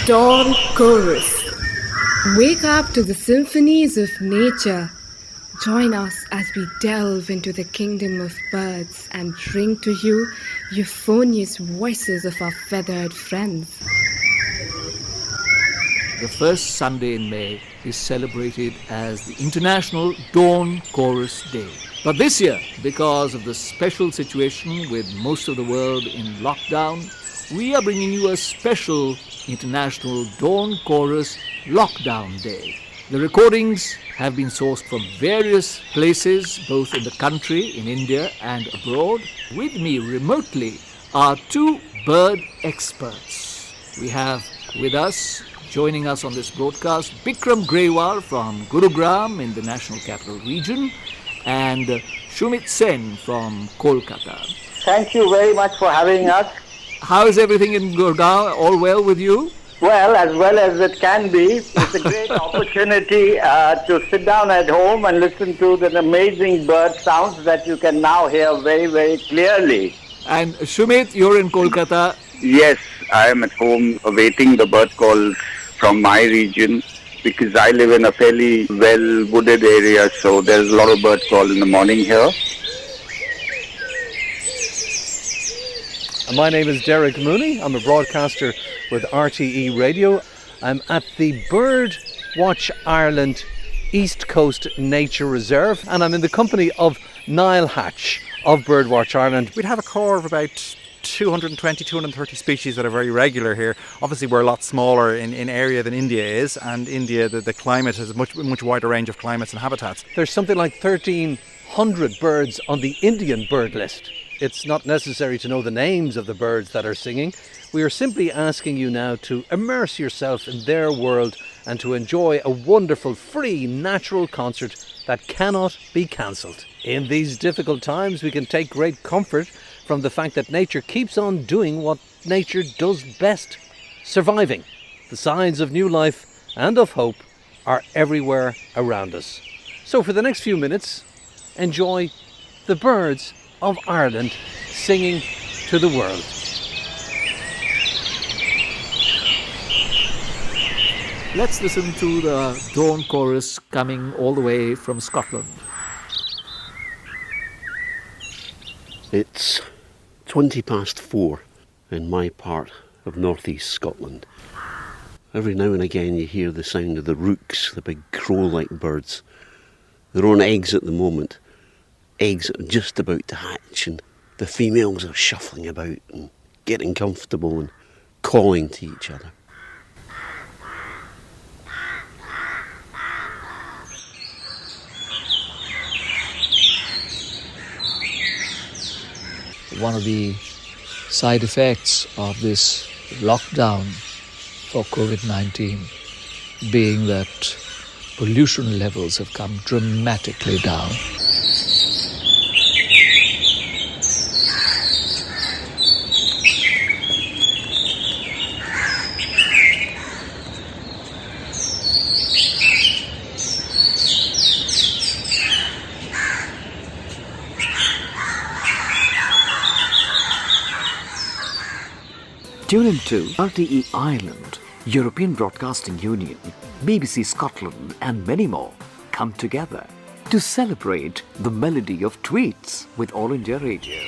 Dawn Chorus. Wake up to the symphonies of nature. Join us as we delve into the kingdom of birds and bring to you euphonious voices of our feathered friends. The first Sunday in May is celebrated as the International Dawn Chorus Day. But this year, because of the special situation with most of the world in lockdown, we are bringing you a special International Dawn Chorus Lockdown Day. The recordings have been sourced from various places, both in the country, in India and abroad. With me remotely are two bird experts. We have with us, joining us on this broadcast, Bikram Grewal from Gurugram in the National Capital Region and Shumit Sen from Kolkata. Thank you very much for having us. How is everything in Gurgaon? All well with you? Well as it can be. It's a great opportunity to sit down at home and listen to the amazing bird sounds that you can now hear very, very clearly. And Shumit, you're in Kolkata. Yes, I am at home awaiting the bird calls from my region because I live in a fairly well-wooded area, so there's a lot of bird call in the morning here. My name is Derek Mooney. I'm a broadcaster with RTE Radio. I'm at the Bird Watch Ireland East Coast Nature Reserve, and I'm in the company of Niall Hatch of Birdwatch Ireland. We'd have a core of about 220, 230 species that are very regular here. Obviously we're a lot smaller in area than India is, and India, the climate has a much wider range of climates and habitats. There's something like 1,300 birds on the Indian bird list. It's not necessary to know the names of the birds that are singing. We are simply asking you now to immerse yourself in their world and to enjoy a wonderful, free, natural concert that cannot be cancelled. In these difficult times, we can take great comfort from the fact that nature keeps on doing what nature does best, surviving. The signs of new life and of hope are everywhere around us. So for the next few minutes, enjoy the birds of Ireland singing to the world. Let's listen to the Dawn Chorus coming all the way from Scotland. It's 4:20 in my part of northeast Scotland. Every now and again you hear the sound of the rooks, the big crow-like birds. They're on eggs at the moment. Eggs are just about to hatch, and the females are shuffling about and getting comfortable and calling to each other. One of the side effects of this lockdown for COVID-19 being that pollution levels have come dramatically down. Tune in to RTE Ireland, European Broadcasting Union, BBC Scotland and many more come together to celebrate the melody of tweets with All India Radio.